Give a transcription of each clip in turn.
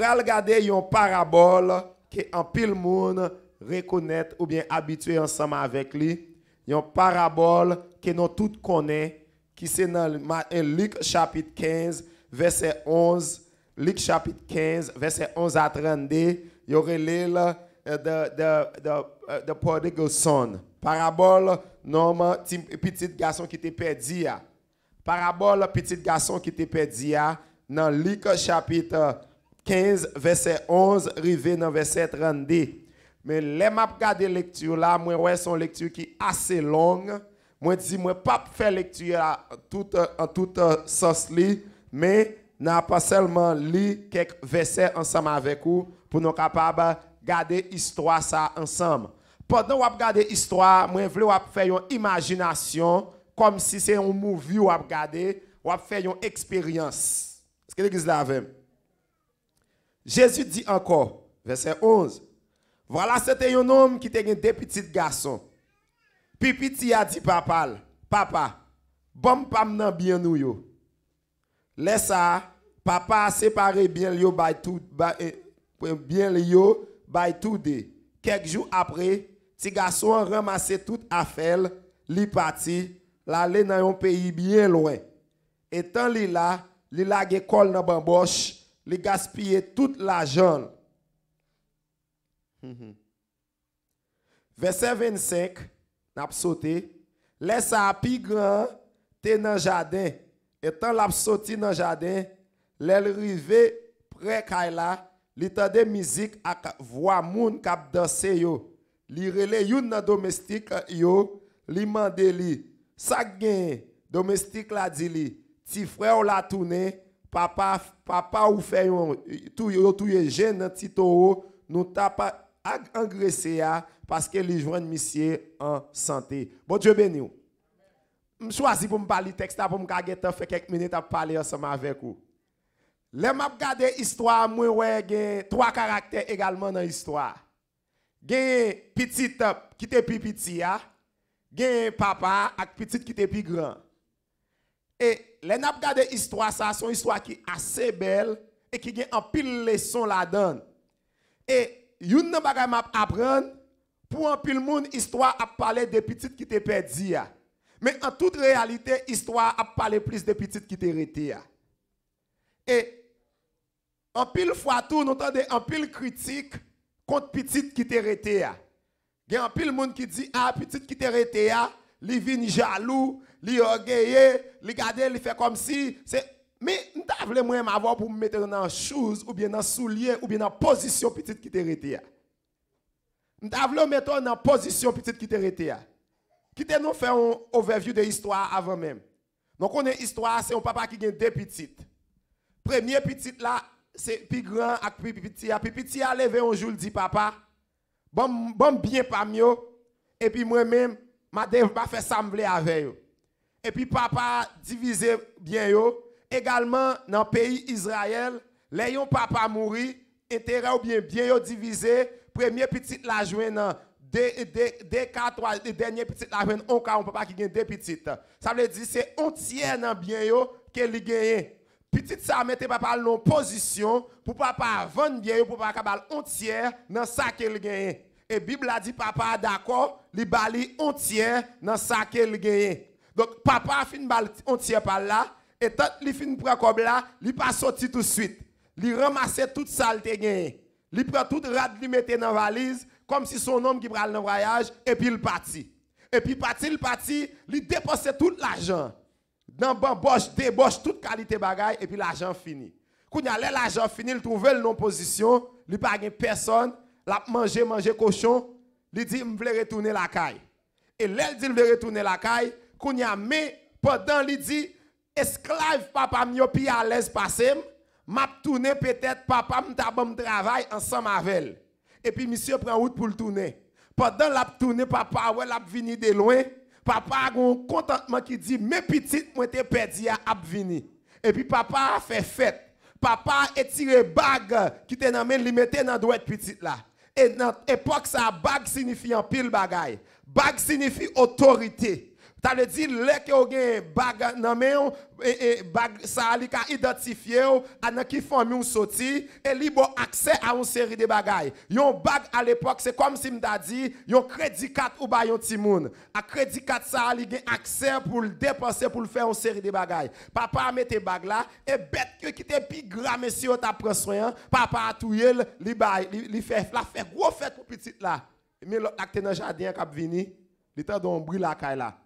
pral regarder une parabole que en pile monde reconnaître ou bien habitué ensemble avec lui. Une parabole que nous tous connaissons qui c'est dans Luc chapitre 15 verset 11. Luc chapitre 15 verset 11 à 32. Il y aurait the prodigal son. Parabole non petit garçon qui était perdu. Parabole petit garçon qui était perdu dans Luc chapitre 15 verset 11 arrivé dans verset 32. Mais les m'a regarder lecture là, moi ouais son lecture qui est assez longue. Moi dis moi pas faire lecture en toute sens li, mais n'a pas seulement lu quelques versets ensemble avec vous pour nous capable garder histoire ça ensemble. Pendant qu'on regarder histoire, moi je veux faire une imagination comme si c'est un movie ou regarder, ou faire une expérience. Est-ce que l'église là avec? Jésus dit encore, verset 11. Voilà, c'était un homme qui était deux petits garçons. Puis petit a dit papa, bon pam nan bien nou yo. Laisse ça, papa a séparé bien yo by tout bien yo by tout day. Quelques jours après, petit garçon a ramassé toute affaire, li parti, l'aller dans un pays bien loin. Et tant li la kol nan bamboche, li gaspiller tout l'argent. Verset 25, n'a sauté. Laisse à pi grand te dans jardin. Et tant l'a sauté dans jardin, l'el rive près kaila, li tande musique ak voix moun k'ap danser yo. Li rele yon nan domestique yo, li mande li. Sa gen domestique la di li, ti frère ou la tourné, papa ou fait yon tout jeune nan ti toro, nou t'a engraissé parce que les joignent monsieur en santé. Bon Dieu béni. Je choisis pour me parler texte pour me faire quelques minutes à parler ensemble avec vous. Les m'a regarder histoire moi ouais gen trois caractères également dans l'histoire. Gen petit qui était plus petit gen papa ak petit qui était plus grand. Et les n'a regarder histoire ça son histoire qui est assez belle et qui gen en pile leçon là-dedans. Et yon nan bagay m'a apprendre pour un pile monde histoire a parler de petites qui te perdu. Mais en toute réalité histoire a parlé plus de petites qui te rété. Et en pile fois tout nous entendons en pile critique contre petites qui te rété. Il y a un pile monde qui dit ah petite qui te rété li vinn jaloux, li orgueilleux, li garder li fait comme si c'est mais m'ta vle moi m'avoir pour me mettre dans chose ou bien dans soulier ou bien dans position petite qui te rété. M'ta vle mettre dans position petite qui te rété. Qui te nous fait un overview de l'histoire avant même. Donc on est histoire c'est un papa qui gagne deux petites. Premier petite là c'est plus grand ak plus petit. Puis petit a levé un jour dit papa bon bien pas mieux et puis moi même m'a pas faire ça me avec yo. Et puis papa divisé bien yo. Également dans le pays Israël, les yon papa mouri, intérêt ou bien yo divisé, premier petit la joindre dans deux cas trois dernier petit la joindre on cas on papa qui gagne deux petites. Ça veut dire c'est un tiers dans bien yo que li gagne. Petit ça mette papa en position pour papa vendre bien yo pour papa capable un tiers dans ça que li gagne. Et Bible a dit papa d'accord, li bali un tiers dans ça que li gagne. Donc papa fin bal un tiers par là. Et tant li fin prend comme là, li pas sorti tout de suite. Li ramasse toute ça te gagné. Li prend toute rad li mette dans valise comme si son homme qui pral dans voyage et puis il parti. Et puis parti, li dépense tout l'argent. Dans bamboche, débauche toute qualité bagaille et puis l'argent fini. Quand l'argent fini, il trouve le non position, li pas gen personne, la manger cochon, li dit me vle retourner la caille. Et l'elle dit veut retourner la caille, quand y a mais pendant li dit esclave papa mio pi à l'aise passé m'a tourner peut-être papa m'ta bon travail ensemble avec elle et puis monsieur prend route pour le tourner pendant la tourner papa ouais l'a vini de loin papa a un contentement qui dit mes petites moi t'ai perdu à vini et puis papa a fait fête papa a tiré bague qui était dans main li mettait dans droite petite là et dans époque ça bague signifie en pile bagaille bague signifie autorité. Ça veut dire que vous avez bag nan men et bag ça li ka identifier à nan ki famille ou sorti et li bon accès à une série de bagages. Yon bag à l'époque c'est comme si m'ta dit yon crédit card ou ba yon ti moun. A crédit card ça li gen accès pour le dépenser pour le faire une série de bagages. Papa mette bag là et bête que qui te pi grand monsieur t'a prend soin, papa a touyer li fait la fait gros fête pour petit là. Mais l'autre acte dans jardin k'ap vini, li tan don bruit la kay là.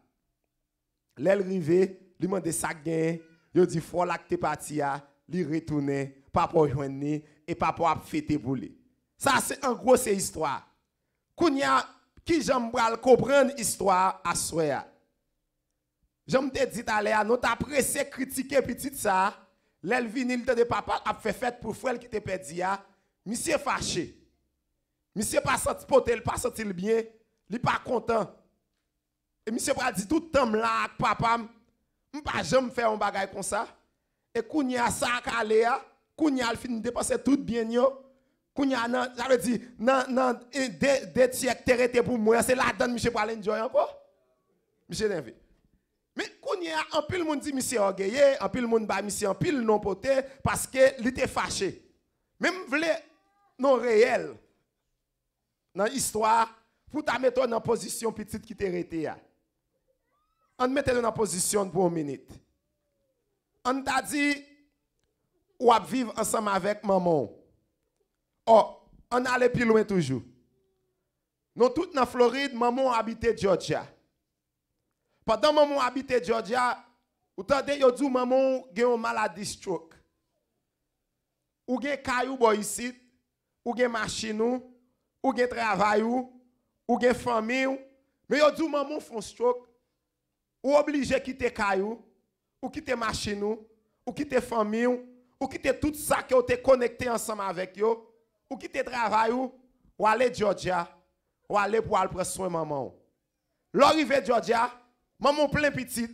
L'elle rive, li mande sa gen, yo di faut la que te parti a, li retourner, papa joindre et papa a fêter pour lui. Ça c'est en gros c'est histoire. Kounya qui j'aime pral comprendre histoire à soya. J'aime te dit à l'air, nous t'a pressé critiquer petit ça, l'elle vini le de papa a fait fête pour frère qui te perdu a, monsieur fâché. Monsieur pas senti potel, pas senti bien, li pas content. Et monsieur pral dit tout temps là papa, m'pa jamais faire un bagay comme ça. Et kounya ça calé a, kounya al fin dépenser tout bien yo. Kounya nan, ça veut dire nan des siècles terre pour moi, c'est là dedans monsieur pral enjoy encore. Monsieur n'invite. Mais kounya en pile monde dit monsieur orgueilleux, en pile monde ba monsieur en pile non poté parce que il était fâché. Même vle non réel. Dans l'histoire pour ta mettre dans position petite qui t'est arrêté. On mette dans position pour une minute. On t'a dit ou à vivre ensemble avec maman. Oh, on allait plus loin toujours. Nous tous dans Floride, maman habitait Georgia. Pendant maman habitait Georgia, ou tande yo dit maman gen une maladie stroke. Ou gen kayou boy ici, ou gen machine ou gen travail ou gen famille, mais yo dit maman font stroke. Ou obligé quitter kayou, ou quitter machine ou quitter famille ou quitter tout ça que vous êtes connecté ensemble avec yo, ou quitter travail ou aller Georgia, ou aller pour aller prendre soin maman. L'arrivée Georgia, maman plein petit,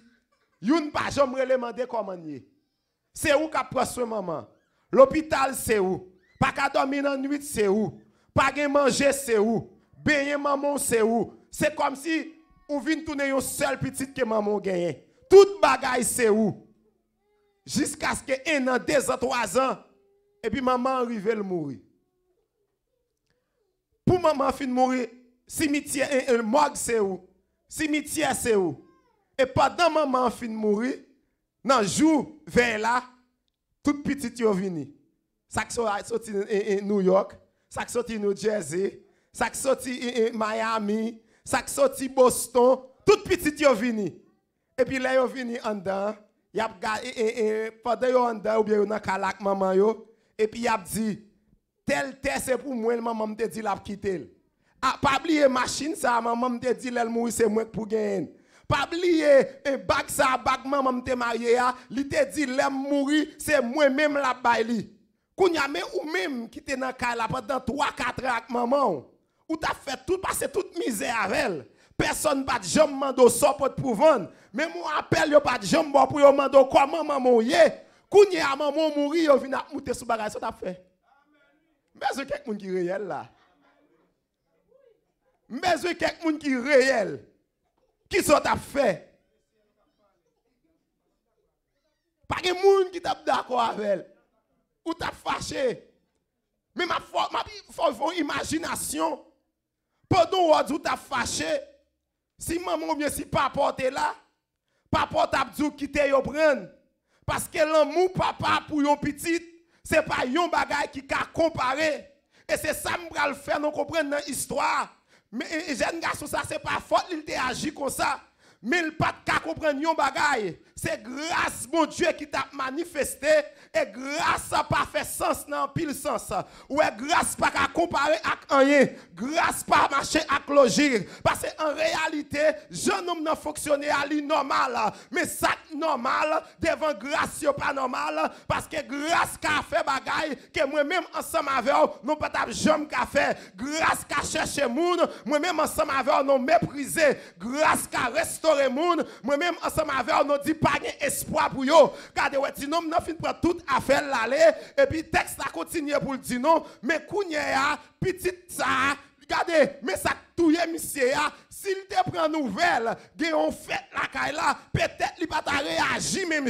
youn pas jamais demander comment y. C'est où qu'a prendre soin maman. L'hôpital c'est où? Pas qu'à dormir dans nuit c'est où? Pas qu'à manger c'est où? Baigner maman c'est où? C'est comme si ou vient tourner une seule petite que maman gagne. Tout bagaille c'est où? Jusqu'à ce que 1 an, 2 ans, 3 ans, et puis maman arrive à mourir. Pour maman fin mourir, cimetière, morgue c'est où? Cimetière c'est où? Et pendant maman fin mourir, dans jour vers là, toute petite yo vini. Ça qui sorti New York, ça qui sorti New Jersey, ça qui sorti Miami, ça qui sorti Boston, toute petite yo vini. Et puis là yo vini en dedans, y a pendant yo en dedans ou bien yo nan kalak maman yo, et puis y a dit tel terre c'est pour moi, maman me dit la quitter. Ah pas oublier machine ça, maman me dit elle mourir c'est moi pour gagner. Pas oublier un bac ça bac maman me marié a, li te dit l'aime mourir c'est moi même la bail li. Kounya mais ou même qui te dans kala pendant 3-4 ans avec maman. Ou t'as fait tout passer toute misère avec elle. Personne pas de jambe mando so pour vendre. Mais moi appelle yo pas de jambe pour yo mando comment maman yé. Kounya maman mourir yo vinn monter sous bagage ça t'a fait. Mais c'est quelqu'un qui réel là. Mais c'est quelqu'un qui réel. Qui ça t'a fait? Pas de monde qui t'a d'accord avec elle. Ou t'a fâché. Mais ma imagination. Pendant où t'a fâché. Si maman ou bien si papa est là, papa t'a dit quitter yo prendre. Parce que l'amour papa pour yon petit, c'est pas yon bagay qui ka comparer. Et c'est ça m'bral le faire nous comprendre dans l'histoire. Mais jeune garçon ça c'est pas faute il te agi comme ça. Mais il pas qu'à comprendre yon bagay. C'est grâce mon Dieu qui t'a manifesté et grâce ça pas fait sens dans pile sens. Ou est grâce pas qu'à comparer avec rien. Grâce pas marcher avec logique parce que en réalité, jeune homme n'a fonctionné à li normal. Mais ça normal devant grâce yo pas normal parce que grâce qu'a fait bagay que moi même ensemble avec non pas jamais qu'a fait. Grâce qu'a cherché moun, moi même ensemble avec non mépriser. Grâce qu'a restauré moun, moi même ensemble avec non dit pas espoir pour yo. Car de non n'a fin prendre toute affaire l'aller et puis texte a continuer pour le dire non mais kounya petite ça Regardez, mais ça touye monsieur, s'il te prend nouvelle, gen on fait la caille là, peut-être il pas réagir même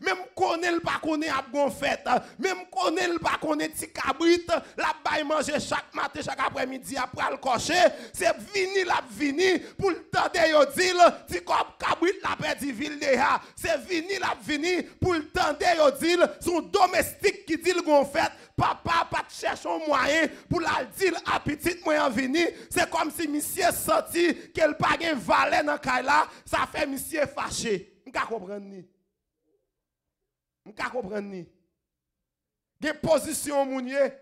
même connaît le pas connaît a bon fête, même connaît le pas connaît ti cabrit, la baille manger chaque matin, chaque après-midi après le cocher, c'est vini la vini pour le temps de yo dire ti cabrit la perdu ville déjà, c'est vini la vini pour le temps de yo dire son domestique qui dit le gon fête, papa pas chercher un moyen pour la dire à petite moyen vini, c'est comme si monsieur senti qu'elle pas gen valet dans caille là, ça fait monsieur fâché. M'ka comprendre ni. M'ka comprendre ni. Gen position mounier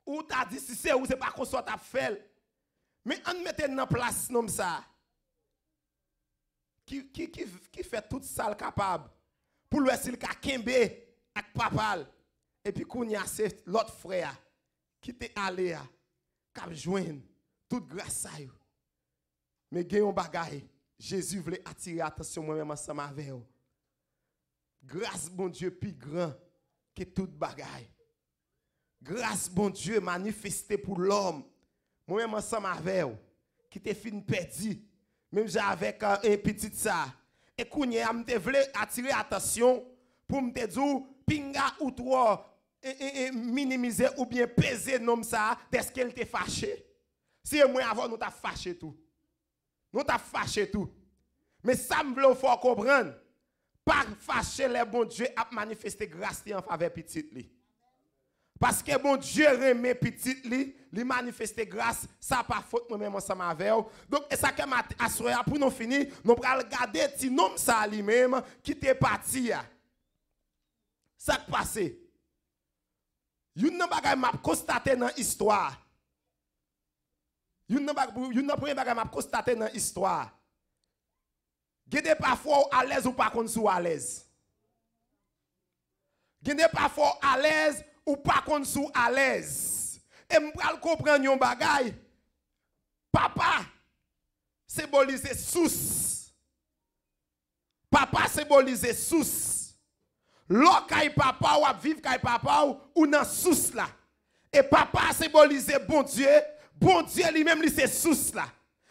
ou t'a dit si c'est ou c'est pas qu'on soit t'a fait. Mais on mette dans place comme ça. Qui fait tout ça le capable pour le s'il ka kembe avec papa et puis kounya c'est l'autre frère qui t'est allé a k'ap joindre toute grâce à eux. Mais gen yon bagay, Jésus voulait attirer attention moi-même ensemble avec vous. Grâce bon Dieu plus grand que toute bagay. Grâce bon Dieu manifestée pour l'homme. Moi-même ensemble avec vous qui te fin perdu. Même j'avais un petit ça. Et kounya me voulait attirer attention pour me dire pinga ou toi minimiser ou bien peser nom ça est-ce qu'elle t'est fâché. Si moi avant nous t'a fâché tout. Nous t'a fâché tout. Mais ça me veut faut comprendre. Pas fâcher les bon Dieu a manifester grâce en faveur petite li. Parce que bon Dieu remet petite li, li manifester grâce, ça pas faute moi même ensemble avec. Donc et ça que m'a assuré pour nous finir, nous pral regarder ti nom ça lui-même qui t'est parti. Ça qui passé. Une bagay m'a constaté dans l'histoire. Une première bagay m'a constaté dans l'histoire. Gede parfois à l'aise ou pas qu'on sou à l'aise. Gede parfois à l'aise ou pas qu'on sou à l'aise. Et m'pral comprendre yon bagay. Papa symbolise sous. Papa symbolise sous. L'on kay papa ou vivre kay papa ou dans sous là. Et papa symbolise bon Dieu. Bon Dieu lui-même lui c'est sous là.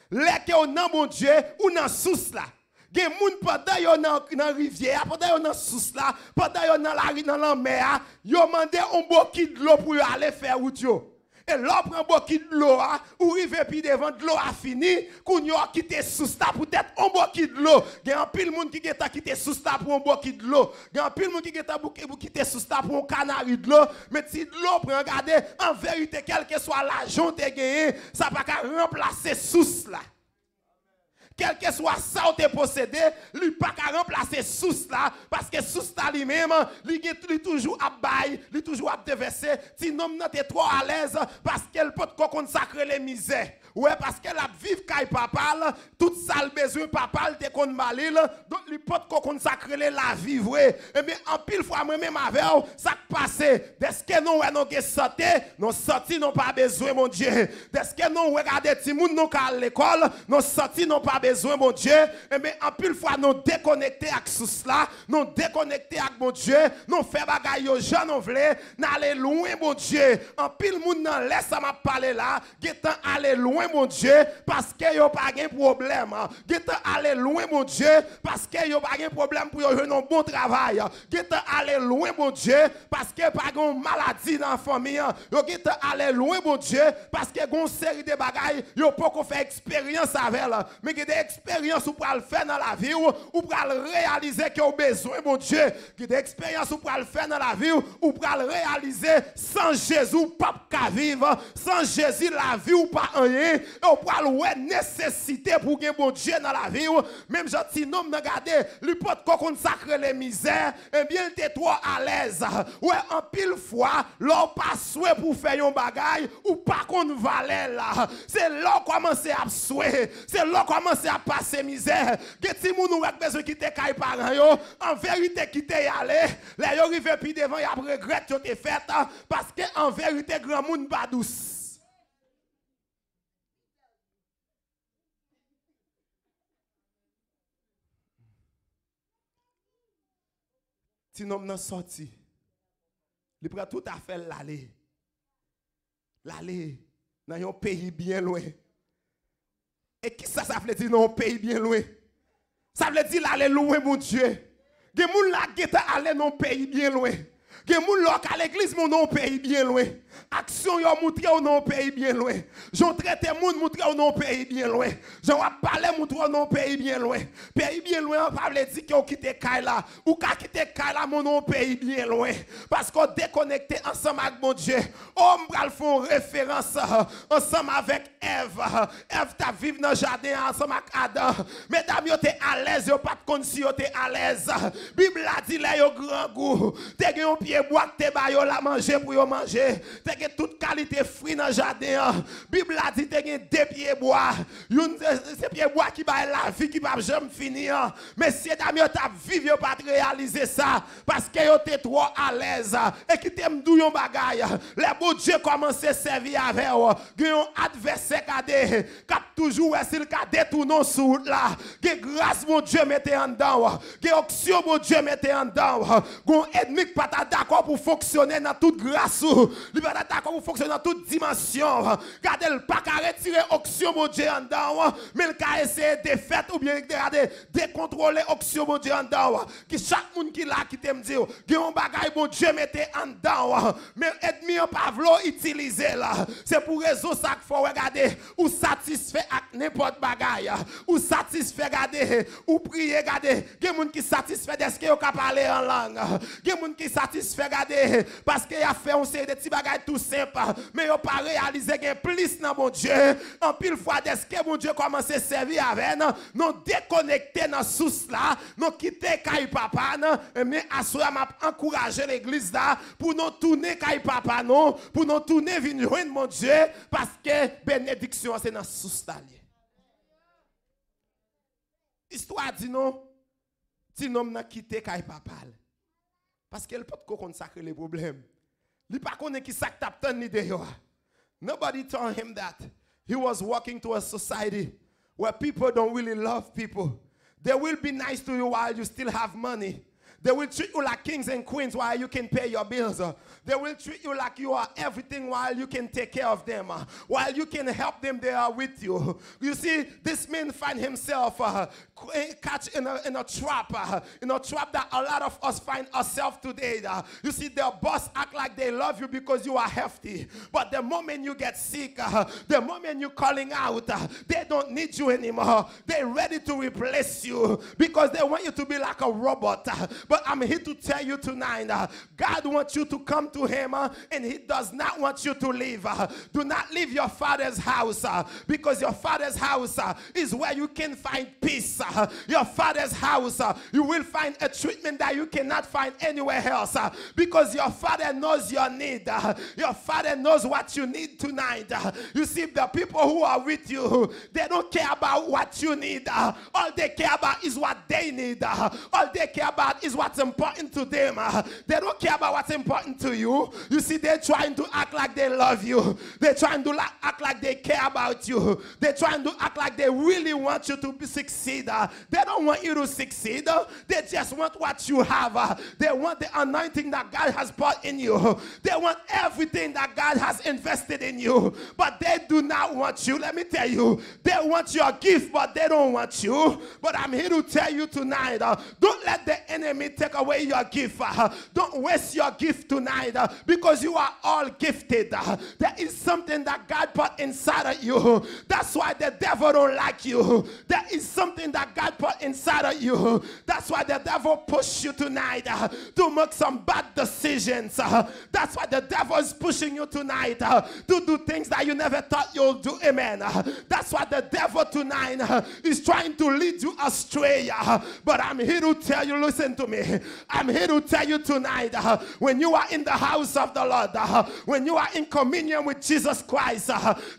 Lè que on nan bon Dieu ou dans sous là. Gen moun pendant yo dans rivière, pendant yo dans sous là, pendant yo dans la mer, yo mandé un bouquet de l'eau pour aller faire route yo. Et l'on prend bouquet de l'eau ou rive puis devant de l'eau a fini, qu'on yo quitté sous là pour être un bouquet de l'eau. Gen un pile moun qui geta quitté sous là pour un bouquet de l'eau. Gen un pile moun qui geta quitté sous là pour un canari de l'eau, mais si de l'eau prend regarder en vérité quel que soit l'argent te gagné, ça pas qu'à remplacer sous là. Quel que soit ça ou te possédé, lui pas qu'à remplacer sous là, parce que sous là lui-même, lui toujours à bail, lui toujours à déverser, si non t'es trop à l'aise, parce qu'elle peut consacrer les misères. Ouais, parce qu'elle a vivre kay papa, tout ça le besoin papa te kon malil, donc lui peut consacrer la vivre. Et bien en pile fois moi même avec ça passe. Est-ce que nous non que santé, non sorti non pas besoin mon Dieu. Est-ce que nous regarder ti moun non à l'école, non sorti non pas besoin mon Dieu. Et bien en pile fois nous déconnecter avec sous là, nous déconnecter avec mon Dieu, nous faire bagaille yo jan non vle, n'aller loin mon Dieu. En pile moun nan laisse ça m'a parler là, getan aller loin mon Dieu parce que yo pas de problème. Getan aller loin mon Dieu parce que yo pas de problème pour yo jouer un bon travail. Getan aller loin mon Dieu parce que pas de maladie dans la famille. Yo getan aller loin mon Dieu parce que gon série de bagailles yo pas qu'on faire expérience avec elle. Mais que des expériences ou pour le faire dans la vie ou pour le réaliser que vous besoin mon Dieu. Que des expériences ou pour le faire dans la vie ou pour le réaliser sans Jésus pas qu'à vivre, sans Jésus la vie ou pas rien. Et on parle ouais nécessité pour gagner bon Dieu dans la vie. Même gentil nom de garder, lui peut consacrer les misères, et bien t'es trop à l'aise. Ouais, en pile fois, l'on pas souhait pour faire un bagage ou pas qu'on valait là. C'est là commence à souhait, c'est là commence à passer misère. Que si moun ou besoin quitter kay parents yo, en vérité quitter y aller, les yo rive puis devant y a regret yo te fait parce que en vérité grand monde pas douce. Si nous sommes sortis, il prend tout à fait l'aller. L'aller dans un pays bien loin. Et qui ça veut dire dans un pays bien loin? Ça veut dire aller loin, mon Dieu. Des gens là qui aller dans un pays bien loin. Des gens là à l'église, mon nom pays bien loin. Action yo montré au non pays bien loin. J'ont traité moun montré au non pays bien loin. J'en parlé montré au non pays bien loin. Pays bien loin, on parle dire que quitter Kaila ou ka quitter Kaila mon non pays bien loin parce qu'on déconnecté ensemble avec mon Dieu. On va font référence ensemble avec Ève. Ève t'a vivre dans le jardin ensemble avec Adam. Mesdames, yo t'es à l'aise, yo pas de compte si yo t'es à l'aise. Bible a dit là yo grand goût. T'es un pied bois que t'es ba yo la manger pour yo manger. T'es toute qualité fruit dans le jardin. Bible a dit t'es deux pieds bois. C'est pieds bois qui va la vie qui va jamais finir. Mais si dames yo t'a vivre yo pas réaliser ça parce que yo t'es trop à l'aise et qui t'aime dou yon bagay. Les beaux Dieu commence à servir avec eux. Un adversaire qui a toujours s'il ka détourné sous là. Que grâce mon Dieu mettez en dedans. Que option mon Dieu mettez en dedans. Gon ennemi pas d'accord pour fonctionner dans toute grâce. Il pas d'accord pour fonctionner dans toute dimension. Gardez le pas qu'à retirer option mon Dieu en dedans. Mais le cas essayer de faire ou bien de contrôler option mon Dieu en dedans. Que chaque monde qui là qui t'aime dire que un bagage mon Dieu mettez en dedans. Mais ennemi pas vouloir utiliser là. C'est pour raison ça qu'il faut regarder ou satisfait avec n'importe bagaille. Ou satisfait regarder ou prier regarder. Il y a des gens qui satisfait de ce qu'ils ont parler en langue. Il y a des gens qui satisfait regarder parce qu'il a fait un série de petits bagages tout simple. Mais ils n'ont pas réalisé qu'il y a plus dans mon Dieu. En pile fois de ce que mon Dieu commence à servir avec nous déconnecter dans source là, nous quitter Kaï Papa, mais à soi m'a encouragé l'église là pour nous tourner Kaï Papa non, pour nous tourner venir joindre mon Dieu parce que bénédiction c'est dans source là. Histoire dit non, si nous n'a quitté Kaï Papa parce qu'elle peut pas consacrer les problèmes. Il pas connaît qui ça t'attend ni dehors. Nobody told him that. He was walking to a society where people don't really love people. They will be nice to you while you still have money. They will treat you like kings and queens while you can pay your bills. They will treat you like you are everything while you can take care of them. While you can help them, they are with you. You see, this man find himself catch in a trap that a lot of us find ourselves today. You see, their boss act like they love you because you are healthy. But the moment you get sick, the moment you're calling out, they don't need you anymore. They're ready to replace you because they want you to be like a robot. But I'm here to tell you tonight, God wants you to come to him and he does not want you to leave. Do not leave your father's house because your father's house is where you can find peace. Your father's house, you will find a treatment that you cannot find anywhere else because your father knows your need. Your father knows what you need tonight. You see, the people who are with you, they don't care about what you need. All they care about is what they need. All they care about is what's important to them. They don't care about what's important to you. You see, they're trying to act like they love you. They're trying to act like they care about you. They're trying to act like they really want you to succeed. They don't want you to succeed. They just want what you have. They want the anointing that God has put in you. They want everything that God has invested in you. But they do not want you. Let me tell you, they want your gift, but they don't want you. But I'm here to tell you tonight, don't let the enemy take away your gift. Don't waste your gift tonight because you are all gifted. There is something that God put inside of you. That's why the devil don't like you. There is something that God put inside of you. That's why the devil pushed you tonight to make some bad decisions. That's why the devil is pushing you tonight to do things that you never thought you'll do. Amen. That's why the devil tonight is trying to lead you astray. But I'm here to tell you, listen to me. I'm here to tell you tonight, when you are in the house of the Lord, when you are in communion with Jesus Christ,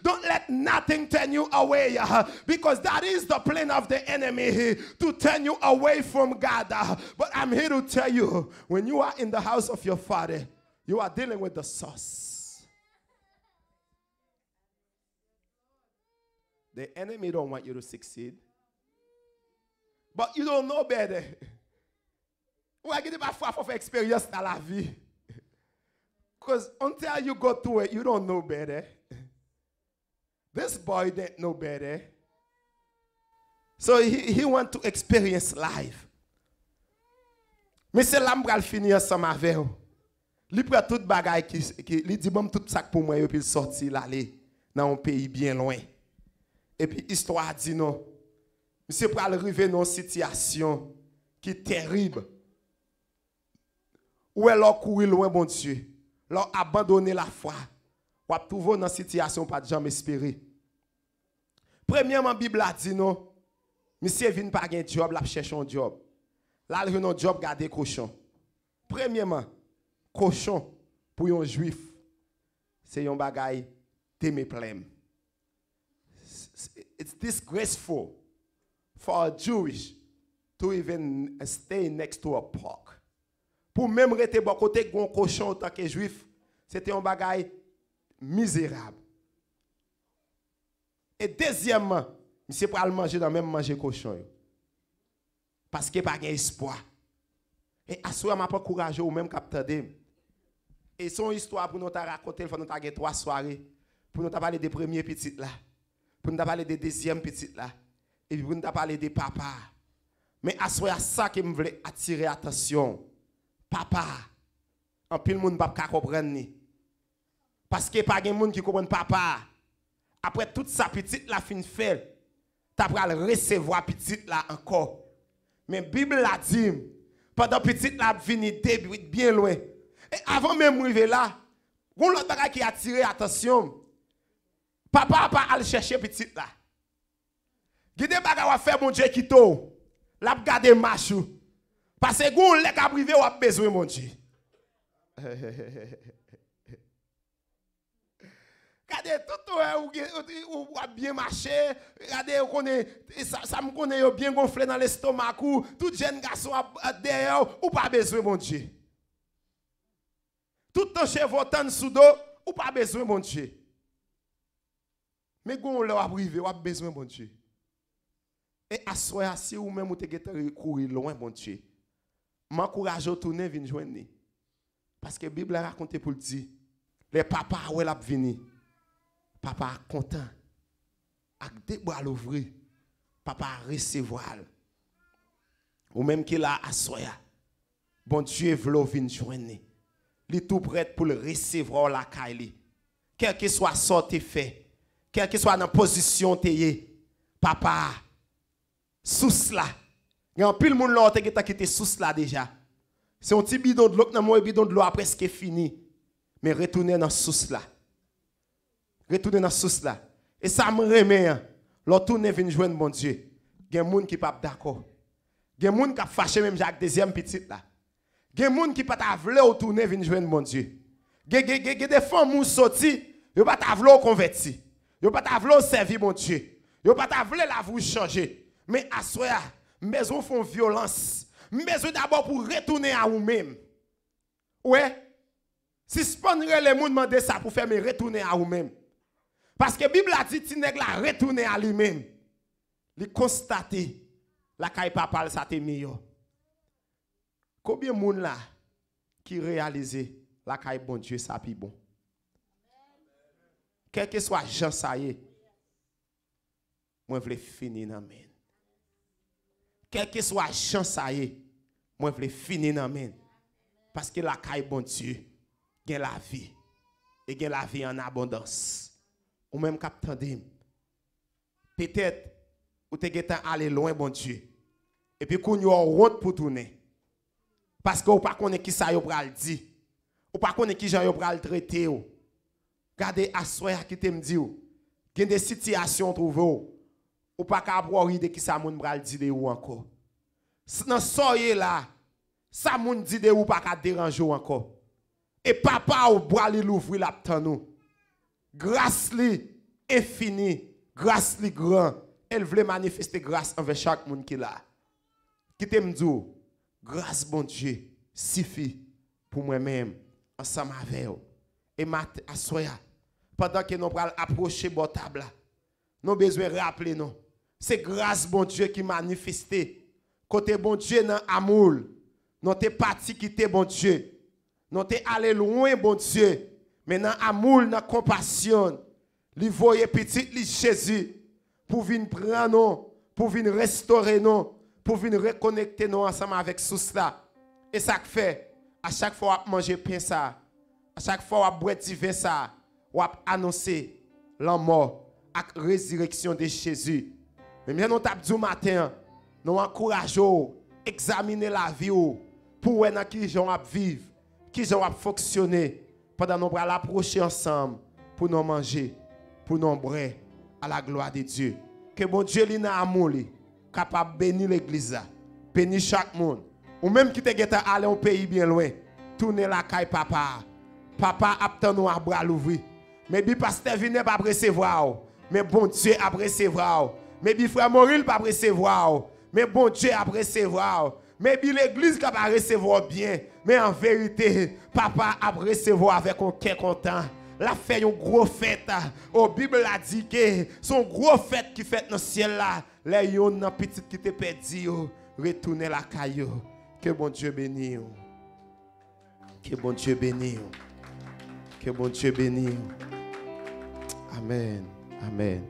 don't let nothing turn you away, because that is the plan of the enemy, to turn you away from God. But I'm here to tell you, when you are in the house of your Father, you are dealing with the source. The enemy don't want you to succeed, but you don't know better. Ou a gade pa fwa for experience dans la vie. Because until you go through it, you don't know better. This boy didn't know better. So he want to experience life. Mais c'est là que je finir ensemble avec vous. Il prend tout bagay il dit bon tout ça pour moi et puis il sorti l'aller dans un pays bien loin. Et puis histoire dit non. Monsieur pour arriver dans une situation qui est terrible. Où est leur courir loin bon Dieu. Leur abandonner la foi. Ou trouver dans une situation pas de jamais espérer. Premièrement la Bible a dit non. Monsieur vient pas un job, là cherche un job. Là il vient un job garder cochon. Premièrement cochon pour un juif c'est un bagay t'aimer plein. It's disgraceful for a Jewish to even stay next to a pork. Pour même rester bon côté gon cochon en tant que juif, c'était un bagay misérable. Et deuxièmement, monsieur pour aller manger dans même manger cochon. Parce qu'il pas espoir. Et assoir m'a pas courageux ou même capter. Et son histoire pour nous raconter, il faut nous avoir 3 soirées pour nous parler des premiers petites là, pour nous parler des deuxièmes petites là, et puis pour nous parler des papas. Mais assoir ça qui me voulait attirer attention. Papa, en pile monde pas comprendre ni. Parce que pas gen monde qui comprend papa. Après toute sa petite la fin fait, tu vas recevoir petite là encore. Mais la Bible l'a dit, pendant petite là vini bien loin. Et avant même arriver là, on l'autre bagage qui a attiré attention. Papa pas aller chercher petite là. Gide bagage va faire mon Dieu qui to. L'a garder machou. Parce que vous les ka privé ou a besoin mon Dieu. Regardez tout ou bien marché, regardez on connaît ça me connaît bien gonflé dans l'estomac ou tout jeune garçon derrière ou pas besoin mon Dieu. Tout ton cheveu tan sous dos ou pas besoin mon Dieu. Mais gon là privé ou a besoin mon Dieu. Et assoya si ou même ou te gete courir loin mon Dieu. M'encourage au tourner vinn joindre. Parce que la Bible a raconté pour le dire les papas ouais l'a venir. Papa content. Avec des bras l'ouvrir. Papa recevoir. Ou même qu'il a assoya. Bon Dieu veut venir joindre. Il est tout prêt pour le recevoir la caille. Quel que soit sorte fait, quel que soit dans position t'es, papa, sous cela. Il y a un pile monde là qui t'a quitté sous cela déjà. C'est un petit bidon de l'eau, un bidon de l'eau presque fini. Mais retournez dans sous cela. Retournez dans sous cela. Et ça me remet. Retournez venir joindre mon Dieu. Il y a des gens qui ne sont pas d'accord. Il y a des gens qui sont fâchés même avec deuxième petite là. Il y a des gens qui ne sont pas retourner venir joindre mon Dieu. Il y a des femmes qui sont sorties, ils ne sont pas convertir. Ils ne sont pas servir mon Dieu. Ils ne sont pas la vous changer. Mais à soi, maison font violence. Maison d'abord pour retourner à vous-même. Ouais. Si suspendre les gens demander ça pour faire mais retourner à vous-même. Parce que la Bible a dit que nèg la retourner à lui-même. Il constate la caille papa ça te meilleur. Combien de monde là qui réalise la caille bon Dieu ça pi bon. Quel que soit Jean ça y est. Moi je veux finir dans main. Quel que soit Jean ça y est. Moi je veux finir dans main. Parce que la caille bon Dieu gagne la vie et gagne la vie en abondance. Ou même capteur peut-être ou te getan aller loin bon Dieu. Et puis qu'on y a route pour tourner. Parce que ou pas connaît qui ça yo pral di. Ou pas connaît qui Jean yo pral traiter ou. Regardez assoya qui te me dit ou. Gen des situations trouvé ou pas ka brori de qui ça moun pral di de ou encore. Dans soye là, ça moun di de ou pas ka déranger ou encore. Et papa ou bral l'ouvrir la tan nous. Grâce li infinie, grâce li grand. Elle voulait manifester grâce envers chaque monde qui là. Qui t'aime dire, grâce bon Dieu suffit pour moi-même ensemble avec vous. Et assoya pendant que nous allons approcher bon table, nous besoin rappeler nous. C'est grâce bon Dieu qui manifesté. Côté bon Dieu dans amour, nous t'es parti quitter bon Dieu. Nous t'es allé loin bon Dieu. Mais dans amour, dans compassion, Li voye petit li Jésus pour venir prendre nous, pour venir restaurer nous, pour venir reconnecter nous ensemble avec source là. Et ça fait, à chaque fois qu'on mange pain ça, à chaque fois qu'on boit du vin ça, on annoncer la mort et la résurrection de Jésus. Mais bien nous t'a dit matin, nous encourageons examiner la vie pour voir dans qui gens vivre, qui gens fonctionner pendant nous allons approcher ensemble pour nous manger, pour nous boire à la gloire de Dieu. Que bon Dieu lui n'a amour capable de bénir l'église, bénir chaque monde. Ou même qui te geta aller un pays bien loin, tourner la caille papa. Papa attend nous à bras l'ouvrir. Mais bi pasteur vient pas recevoir. Mais bon Dieu a recevoir. Mais bi frère Moril pas recevoir. Mais bon Dieu a recevoir. Mais bi l'église qui va recevoir bien. Mais en vérité, papa a recevoir avec un cœur content. La fait une grosse fête. La Bible a dit que son gros fête qui fait dans le ciel là, les yon nan petit qui te perdu, retourner la caillou. Que bon Dieu bénisse. Que bon Dieu bénisse. Que bon Dieu bénisse. Amen. Amen.